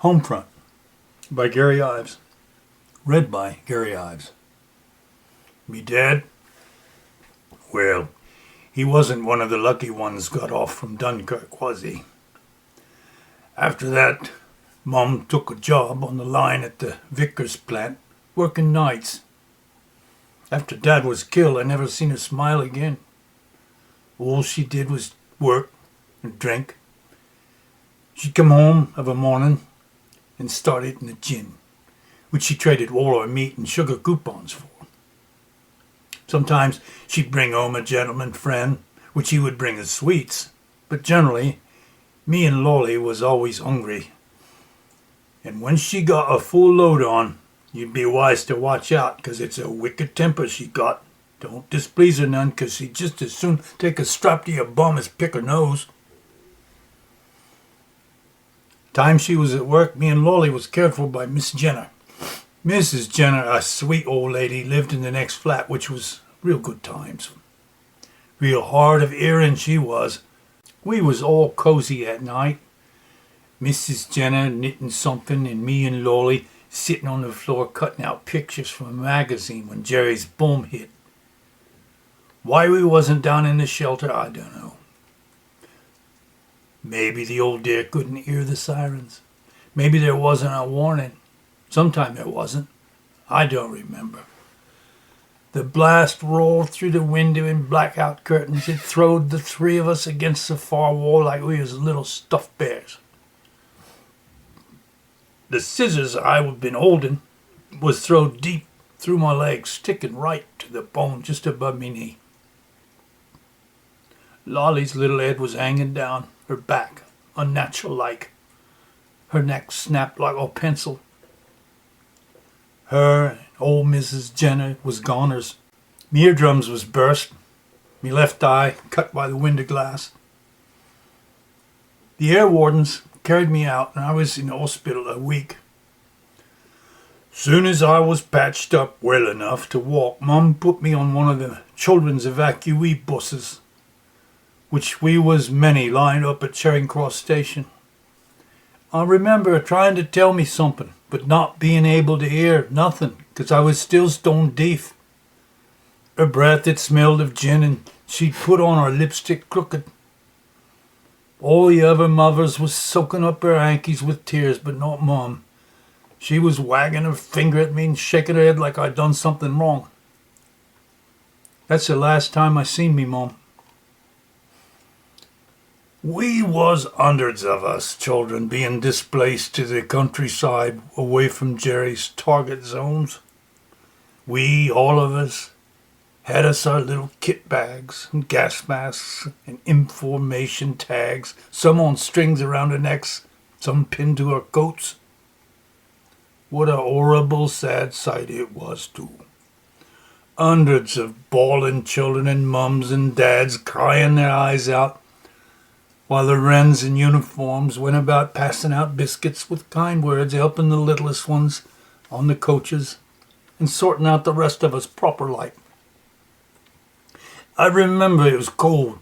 Homefront by Gary Ives. Read by Gary Ives. Me dad? Well, he wasn't one of the lucky ones got off from Dunkirk, was he? After that, Mum took a job on the line at the Vickers plant, working nights. After Dad was killed, I never seen her smile again. All she did was work and drink. She'd come home of a morning and start eating the gin, which she traded all her meat and sugar coupons for. Sometimes she'd bring home a gentleman friend, which he would bring as sweets, but generally, me and Lolly was always hungry. And when she got a full load on, you'd be wise to watch out, 'cause it's a wicked temper she got. Don't displease her none, 'cause she'd just as soon take a strap to your bum as pick her nose. Time she was at work, me and Lolly was cared for by Miss Jenner. Mrs. Jenner, a sweet old lady, lived in the next flat, which was real good times. Real hard of hearing she was. We was all cozy at night. Mrs. Jenner knitting something and me and Lolly sitting on the floor cutting out pictures from a magazine when Jerry's boom hit. Why we wasn't down in the shelter, I don't know. Maybe the old dear couldn't hear the sirens. Maybe there wasn't a warning. Sometime there wasn't. I don't remember. The blast rolled through the window in blackout curtains. It throwed the three of us against the far wall like we was little stuffed bears. The scissors I'd been holding was thrown deep through my leg, sticking right to the bone just above me knee. Lolly's little head was hanging down, her back, unnatural-like. Her neck snapped like a pencil. Her and old Mrs. Jenner was goners. Me eardrums was burst, me left eye cut by the window glass. The air wardens carried me out, and I was in the hospital a week. Soon as I was patched up well enough to walk, Mum put me on one of the children's evacuee buses, which we was many lined up at Charing Cross Station. I remember her trying to tell me something, but not being able to hear nothing, 'cause I was still stone deaf. Her breath had smelled of gin, and she'd put on her lipstick crooked. All the other mothers was soaking up her hankies with tears, but not Mum. She was wagging her finger at me and shaking her head like I'd done something wrong. That's the last time I seen me Mum. We was hundreds of us children being displaced to the countryside away from Jerry's target zones. We, all of us, had us our little kit bags and gas masks and information tags, some on strings around our necks, some pinned to our coats. What a horrible, sad sight it was, too. Hundreds of bawling children and mums and dads crying their eyes out, while the wrens in uniforms went about passing out biscuits with kind words, helping the littlest ones on the coaches and sorting out the rest of us proper like. I remember it was cold,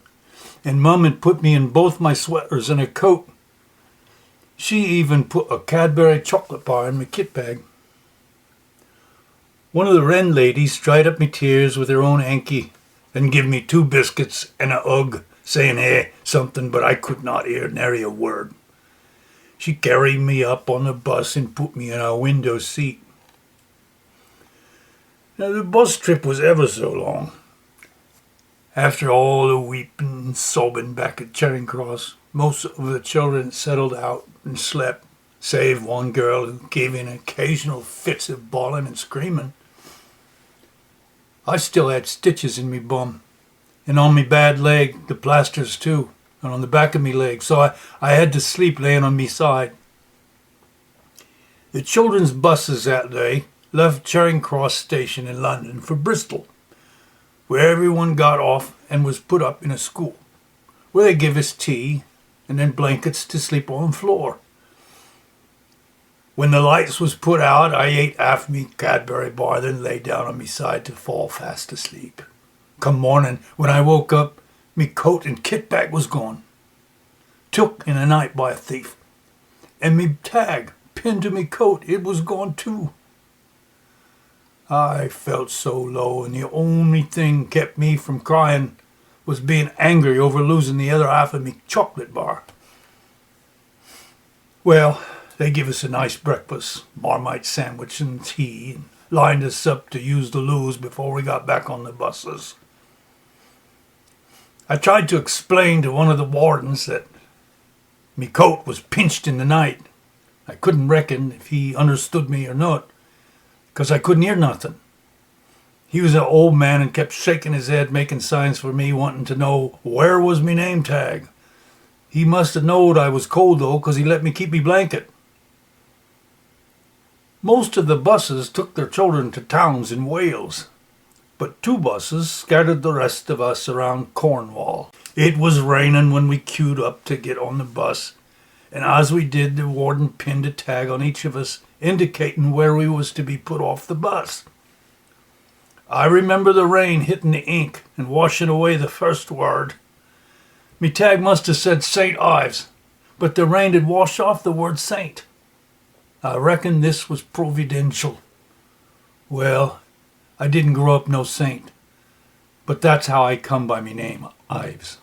and Mum had put me in both my sweaters and a coat. She even put a Cadbury chocolate bar in my kit bag. One of the wren ladies dried up me tears with her own hanky and give me 2 biscuits and a hug, saying, hey, something, but I could not hear nary a word. She carried me up on the bus and put me in a window seat. Now, the bus trip was ever so long. After all the weeping and sobbing back at Charing Cross, most of the children settled out and slept, save one girl who gave in occasional fits of bawling and screaming. I still had stitches in me bum, and on me bad leg, the plasters too, and on the back of me leg, so I had to sleep laying on me side. The children's buses that day left Charing Cross Station in London for Bristol, where everyone got off and was put up in a school, where they give us tea and then blankets to sleep on the floor. When the lights was put out, I ate half me Cadbury bar, then lay down on me side to fall fast asleep. Come morning, when I woke up, me coat and kit bag was gone, took in the night by a thief, and me tag pinned to me coat, it was gone too. I felt so low, and the only thing kept me from crying was being angry over losing the other half of me chocolate bar. Well, they give us a nice breakfast, Marmite sandwich and tea, and lined us up to use the loos before we got back on the buses. I tried to explain to one of the wardens that me coat was pinched in the night. I couldn't reckon if he understood me or not, 'cause I couldn't hear nothing. He was an old man and kept shaking his head, making signs for me, wanting to know where was me name tag. He must have knowed I was cold, though, 'cause he let me keep me blanket. Most of the buses took their children to towns in Wales, but 2 buses scattered the rest of us around Cornwall. It was raining when we queued up to get on the bus, and as we did, the warden pinned a tag on each of us, indicating where we was to be put off the bus. I remember the rain hitting the ink and washing away the first word. Me tag must have said St. Ives, but the rain had washed off the word Saint. I reckon this was providential. Well, I didn't grow up no saint, but that's how I come by me name, Ives.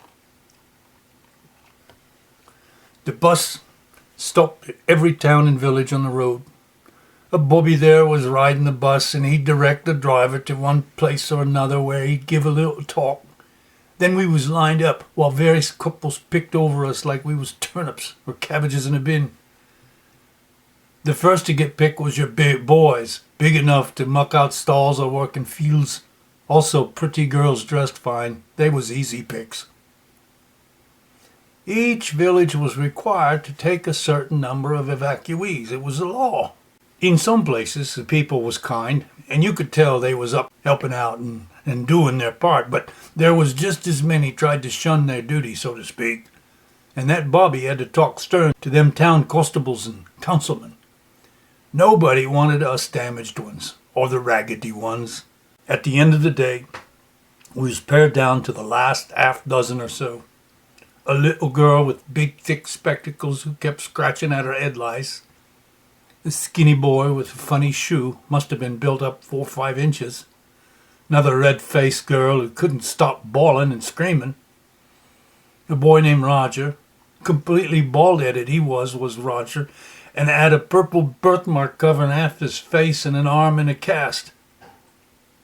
The bus stopped at every town and village on the road. A bobby there was riding the bus, and he'd direct the driver to one place or another where he'd give a little talk. Then we was lined up while various couples picked over us like we was turnips or cabbages in a bin. The first to get picked was your big boys, big enough to muck out stalls or work in fields. Also pretty girls dressed fine. They was easy picks. Each village was required to take a certain number of evacuees. It was a law. In some places, the people was kind, and you could tell they was up helping out and doing their part, but there was just as many tried to shun their duty, so to speak, and that bobby had to talk stern to them town constables and councilmen. Nobody wanted us damaged ones, or the raggedy ones. At the end of the day, we was pared down to the last half dozen or so. A little girl with big thick spectacles who kept scratching at her headlights. A skinny boy with a funny shoe, must have been built up 4 or 5 inches. Another red-faced girl who couldn't stop bawling and screaming. A boy named Roger, completely bald-headed he was Roger, and had a purple birthmark covering half his face and an arm in a cast.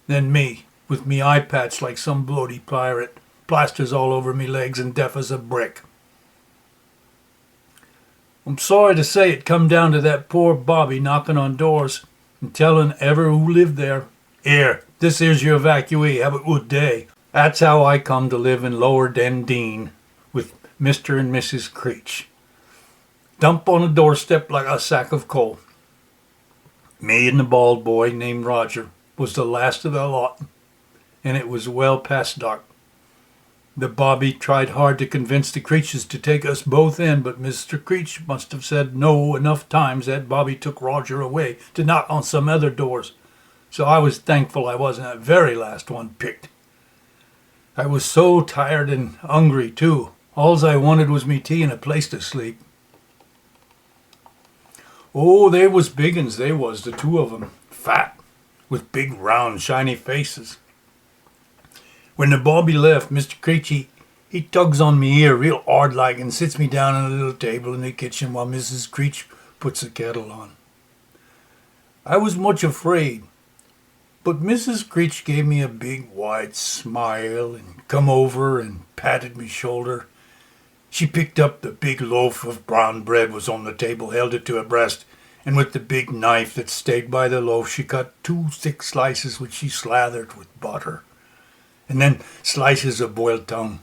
Then me, with me eye patch like some bloody pirate, plasters all over me legs and deaf as a brick. I'm sorry to say it come down to that poor bobby knocking on doors and telling ever who lived there, "Here, this here's your evacuee, have a good day." That's how I come to live in Lower Dundee with Mr. and Mrs. Crees. Dump on a doorstep like a sack of coal. Me and the bald boy named Roger was the last of the lot, and it was well past dark. The bobby tried hard to convince the Creeses to take us both in, but Mr. Crees must have said no enough times that bobby took Roger away to knock on some other doors, so I was thankful I wasn't the very last one picked. I was so tired and hungry, too. Alls I wanted was me tea and a place to sleep. Oh, they was big uns, they was, the 2 of 'em, fat, with big round shiny faces. When the bobby left, Mr. Crees, he tugs on me ear real hard like and sits me down on a little table in the kitchen while Mrs. Crees puts the kettle on. I was much afraid, but Mrs. Crees gave me a big wide smile and come over and patted me shoulder. She picked up the big loaf of brown bread was on the table, held it to her breast, and with the big knife that stayed by the loaf, she cut 2 thick slices which she slathered with butter, and then slices of boiled tongue.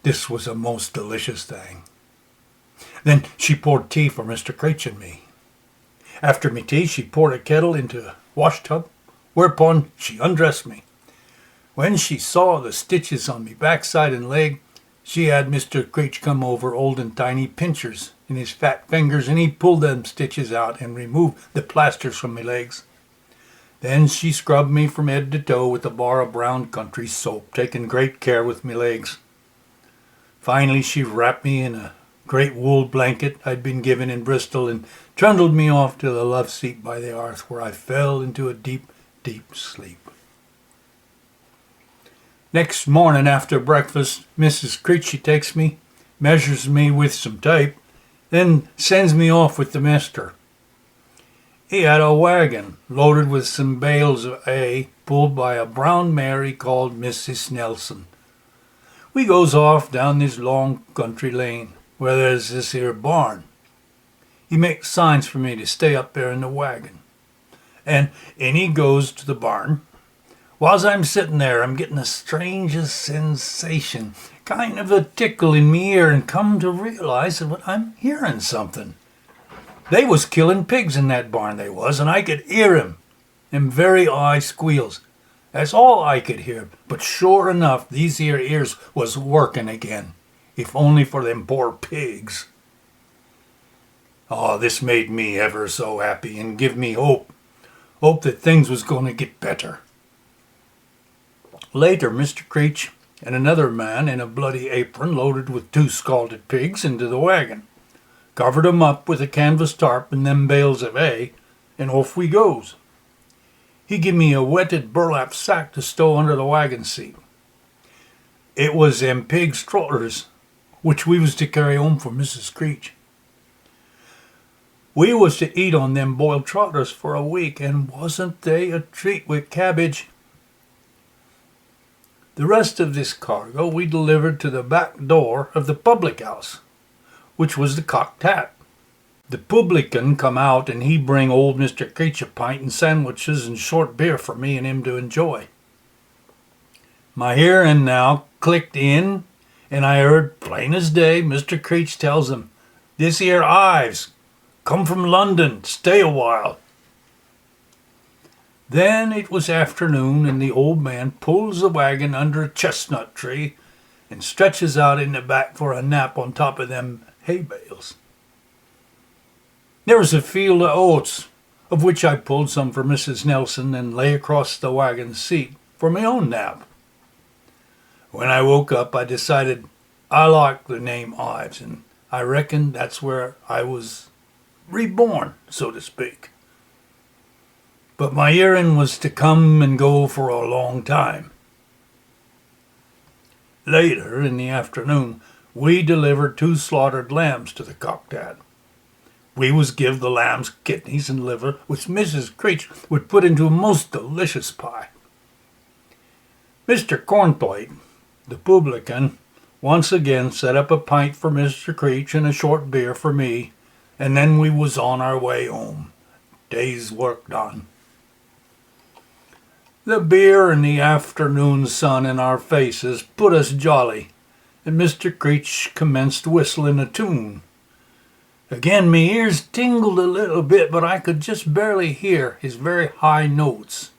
This was a most delicious thing. Then she poured tea for Mr. Crees and me. After me tea, she poured a kettle into a wash tub, whereupon she undressed me. When she saw the stitches on me backside and leg, she had Mr. Crees come over holding tiny pinchers in his fat fingers, and he pulled them stitches out and removed the plasters from my legs. Then she scrubbed me from head to toe with a bar of brown country soap, taking great care with me legs. Finally, she wrapped me in a great wool blanket I'd been given in Bristol and trundled me off to the love seat by the hearth, where I fell into a deep, deep sleep. Next morning after breakfast, Mrs. Crees takes me, measures me with some tape, then sends me off with the mister. He had a wagon loaded with some bales of hay, pulled by a brown mare he called Mrs. Nelson. We goes off down this long country lane, where there's this here barn. He makes signs for me to stay up there in the wagon. And in he goes to the barn. Whilst I'm sitting there, I'm getting the strangest sensation, kind of a tickle in me ear, and come to realize that I'm hearing something. They was killing pigs in that barn, they was, and I could hear 'em. Them very high squeals. That's all I could hear, but sure enough, these here ears was working again, if only for them poor pigs. Oh, this made me ever so happy and give me hope that things was going to get better. Later, Mr. Creech and another man in a bloody apron loaded with 2 scalded pigs into the wagon, covered 'em up with a canvas tarp and them bales of hay, and off we goes. He give me a wetted burlap sack to stow under the wagon seat. It was them pigs' trotters, which we was to carry home for Mrs. Creech. We was to eat on them boiled trotters for a week, and wasn't they a treat with cabbage? The rest of this cargo we delivered to the back door of the public house, which was the Cocked Hat. The publican come out, and he bring old Mr. Creech a pint and sandwiches and short beer for me and him to enjoy. My hearing now clicked in, and I heard, plain as day, Mr. Creech tells him, "This here Ives, come from London, stay a while." Then it was afternoon, and the old man pulls the wagon under a chestnut tree and stretches out in the back for a nap on top of them hay bales. There was a field of oats, of which I pulled some for Mrs. Nelson and lay across the wagon seat for my own nap. When I woke up, I decided I liked the name Ives, and I reckoned that's where I was reborn, so to speak. But my hearing was to come and go for a long time. Later in the afternoon, we delivered 2 slaughtered lambs to the Cocked Hat. We was give the lambs kidneys and liver, which Mrs. Creech would put into a most delicious pie. Mr. Cornplate, the publican, once again set up a pint for Mr. Creech and a short beer for me, and then we was on our way home. Day's work done. The beer and the afternoon sun in our faces put us jolly, and Mr. Creech commenced whistling a tune. Again, me ears tingled a little bit, but I could just barely hear his very high notes.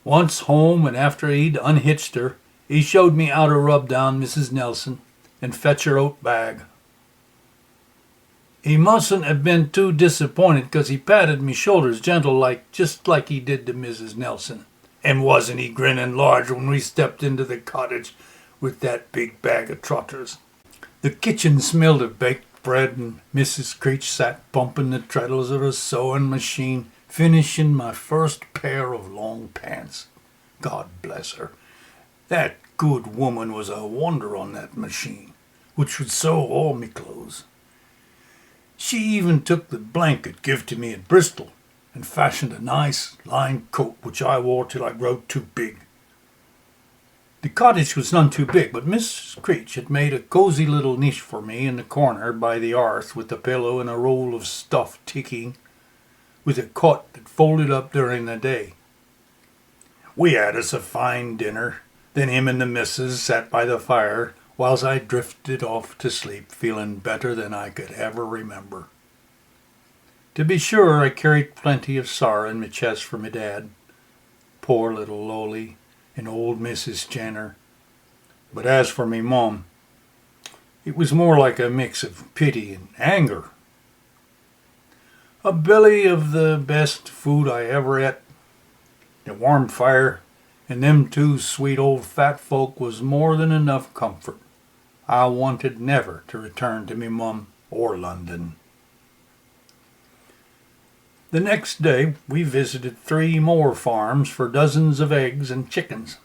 Once home, and after he'd unhitched her, he showed me how to rub down Mrs. Nelson and fetch her oat bag. He mustn't have been too disappointed, 'cause he patted me shoulders gentle just like he did to Mrs. Nelson. And wasn't he grinning large when we stepped into the cottage with that big bag of trotters? The kitchen smelled of baked bread, and Mrs. Creech sat pumping the treadles of her sewing machine, finishing my first pair of long pants. God bless her. That good woman was a wonder on that machine, which would sew all me clothes. She even took the blanket give to me at Bristol and fashioned a nice lined coat which I wore till I growed too big. The cottage was none too big, but Mrs. Creech had made a cozy little niche for me in the corner by the hearth, with a pillow and a roll of stuff ticking, with a cot that folded up during the day. We had us a fine dinner, then him and the missus sat by the fire, whilst I drifted off to sleep, feeling better than I could ever remember. To be sure, I carried plenty of sorrow in my chest for my dad, poor little Lolly, and old Mrs. Jenner. But as for me mom, it was more like a mix of pity and anger. A belly of the best food I ever ate, a warm fire, and them 2 sweet old fat folk was more than enough comfort. I wanted never to return to me mum or London. The next day we visited 3 more farms for dozens of eggs and chickens.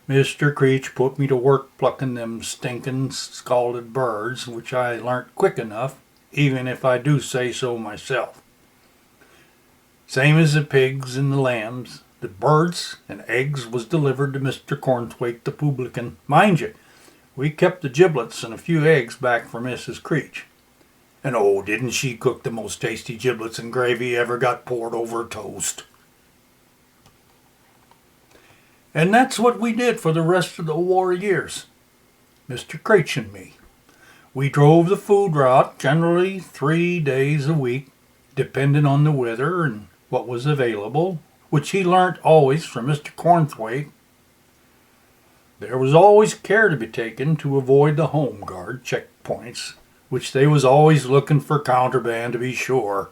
Mr. Creech put me to work plucking them stinking scalded birds, which I learnt quick enough, even if I do say so myself. Same as the pigs and the lambs, the birds and eggs was delivered to Mr. Cornthwaite the publican. Mind you, we kept the giblets and a few eggs back for Mrs. Creech. And oh, didn't she cook the most tasty giblets and gravy ever got poured over toast. And that's what we did for the rest of the war years, Mr. Creech and me. We drove the food route generally 3 days a week, depending on the weather and what was available, which he learnt always from Mr. Cornthwaite. There was always care to be taken to avoid the Home Guard checkpoints, which they was always looking for contraband to be sure.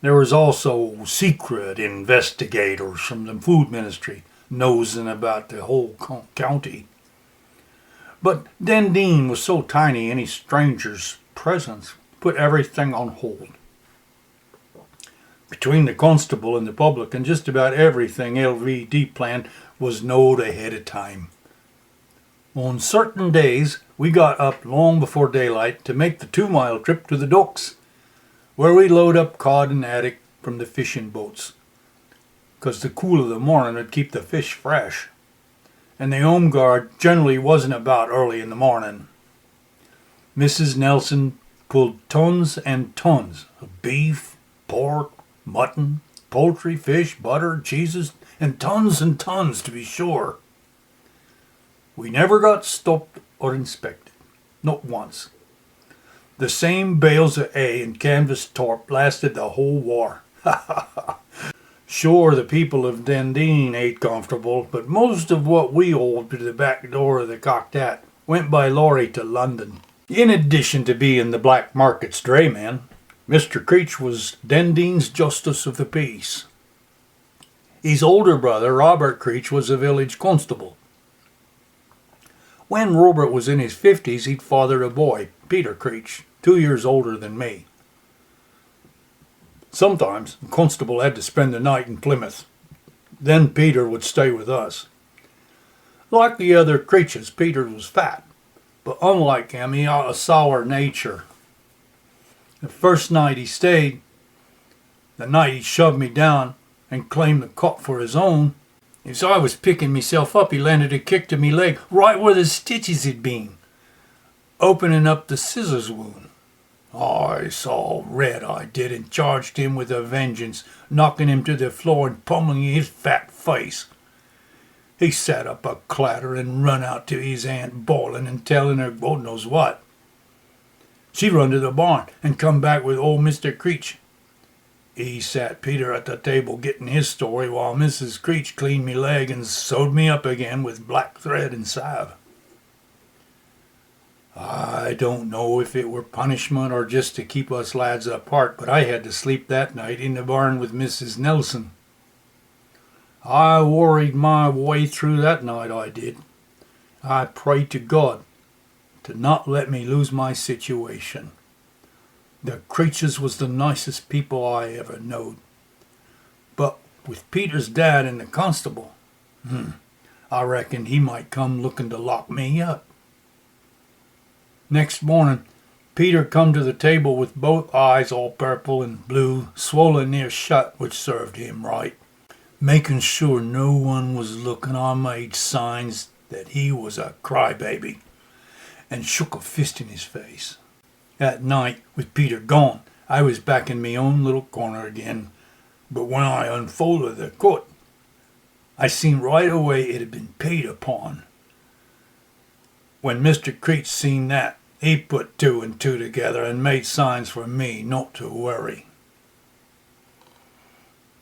There was also secret investigators from the food ministry nosing about the whole county. But Dundee was so tiny any stranger's presence put everything on hold. Between the constable and the publican, just about everything LVD planned was knowed ahead of time. On certain days, we got up long before daylight to make the 2-mile trip to the docks, where we load up cod and haddock from the fishing boats, 'cause the cool of the morning would keep the fish fresh, and the Home Guard generally wasn't about early in the morning. Mrs. Nelson pulled tons and tons of beef, pork, mutton, poultry, fish, butter, cheeses, and tons to be sure. We never got stopped or inspected, not once. The same bales of hay and canvas tarp lasted the whole war. Sure, the people of Dundee ate comfortable, but most of what we hauled to the back door of the Cocked Hat went by lorry to London. In addition to being the Black Market's drayman, Mr. Creech was Dundee's Justice of the Peace. His older brother, Robert Creech, was a village constable. When Robert was in his 50s, he'd fathered a boy, Peter Creech, 2 years older than me. Sometimes the constable had to spend the night in Plymouth. Then Peter would stay with us. Like the other Creeches, Peter was fat, but unlike him, he had a sour nature. The first night he stayed, the night he shoved me down and claimed the cot for his own, as I was picking myself up, he landed a kick to me leg right where the stitches had been, opening up the scissors wound. I saw red, I did, and charged him with a vengeance, knocking him to the floor and pummeling his fat face. He sat up a clatter and run out to his aunt, bawling and telling her God knows what. She run to the barn and come back with old Mr. Creech. He sat Peter at the table getting his story while Mrs. Creech cleaned me leg and sewed me up again with black thread and salve. I don't know if it were punishment or just to keep us lads apart, but I had to sleep that night in the barn with Mrs. Nelson. I worried my way through that night, I did. I prayed to God to not let me lose my situation. The Creeches was the nicest people I ever knowed. But with Peter's dad and the constable, I reckon he might come looking to lock me up. Next morning, Peter come to the table with both eyes all purple and blue, swollen near shut, which served him right. Making sure no one was looking, I made signs that he was a crybaby, and shook a fist in his face. That night, with Peter gone, I was back in my own little corner again, but when I unfolded the coat, I seen right away it had been paid upon. When Mr. Creech seen that, he put 2 and 2 together and made signs for me not to worry.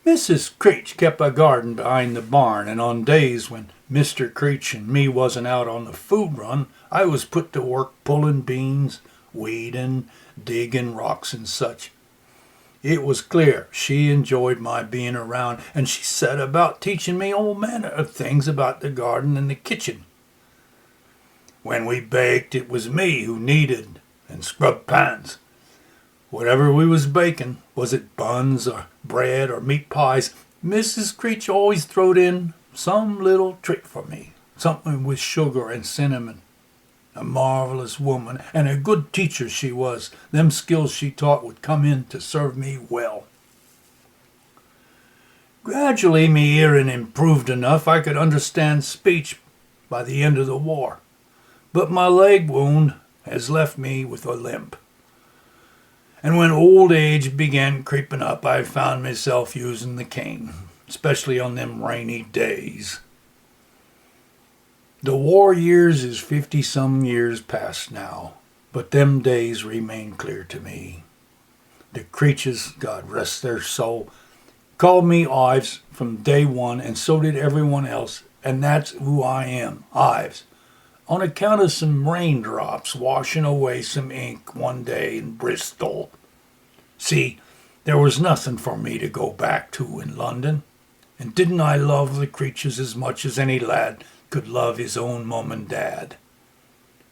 Mrs. Creech kept a garden behind the barn, and on days when Mr. Creech and me wasn't out on the food run, I was put to work pulling beans, weeding, digging rocks and such. It was clear she enjoyed my being around, and she set about teaching me all manner of things about the garden and the kitchen. When we baked, it was me who kneaded and scrubbed pans. Whatever we was baking, was it buns or bread or meat pies, Mrs. Creech always throwed in some little trick for me, something with sugar and cinnamon. A marvelous woman, and a good teacher she was. Them skills she taught would come in to serve me well. Gradually me hearing improved enough I could understand speech by the end of the war, but my leg wound has left me with a limp. And when old age began creeping up, I found myself using the cane, especially on them rainy days. The war years is 50-some years past now, but them days remain clear to me. The Creeches, God rest their soul, called me Ives from day one, and so did everyone else, and that's who I am, Ives, on account of some raindrops washing away some ink one day in Bristol. See, there was nothing for me to go back to in London, and didn't I love the Creeches as much as any lad could love his own mum and dad?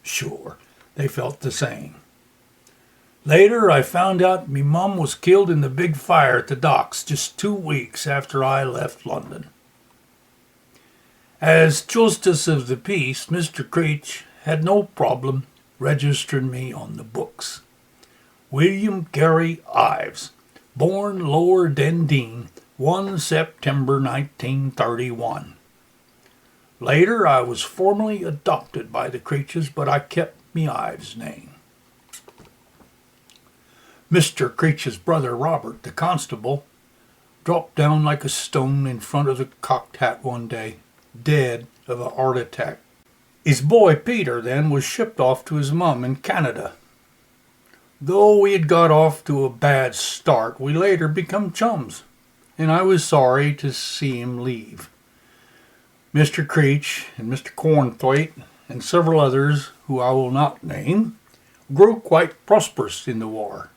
Sure, they felt the same. Later, I found out me mum was killed in the big fire at the docks just 2 weeks after I left London. As Justice of the Peace, Mr. Creech had no problem registering me on the books. William Gary Ives, born Lower Dendine, 1 September 1931. Later, I was formally adopted by the Creeches, but I kept me Ives' name. Mr. Creech's brother Robert, the constable, dropped down like a stone in front of the cocked hat one day, dead of a heart attack. His boy Peter then was shipped off to his mum in Canada. Though we had got off to a bad start, we later become chums, and I was sorry to see him leave. Mr. Creech and Mr. Cornthwaite and several others who I will not name grew quite prosperous in the war.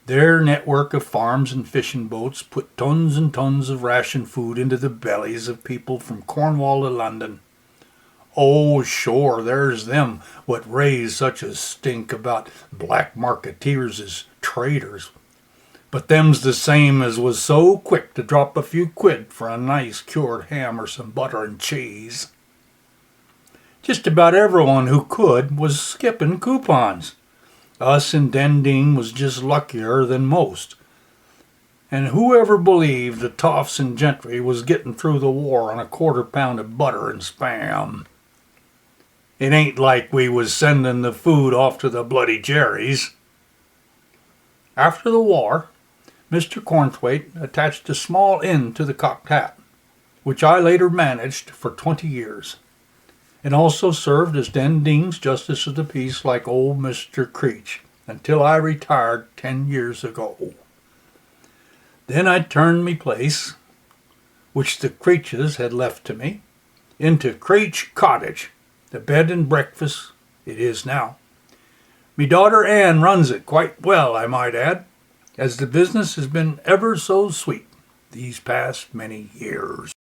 Their network of farms and fishing boats put tons and tons of ration food into the bellies of people from Cornwall to London. Oh, sure, there's them what raise such a stink about black marketeers as traders. But them's the same as was so quick to drop a few quid for a nice cured ham or some butter and cheese. Just about everyone who could was skipping coupons. Us in Dendine was just luckier than most. And whoever believed the toffs and gentry was getting through the war on a quarter-pound of butter and spam? It ain't like we was sending the food off to the bloody Jerry's. After the war, Mr. Cornthwaite attached a small inn to the cocked hat, which I later managed for 20 years, and also served as Dendine's Justice of the Peace like old Mr. Creech until I retired 10 years ago. Then I turned me place, which the Creeches had left to me, into Creech Cottage, the bed and breakfast it is now. Me daughter Ann runs it quite well, I might add, as the business has been ever so sweet these past many years.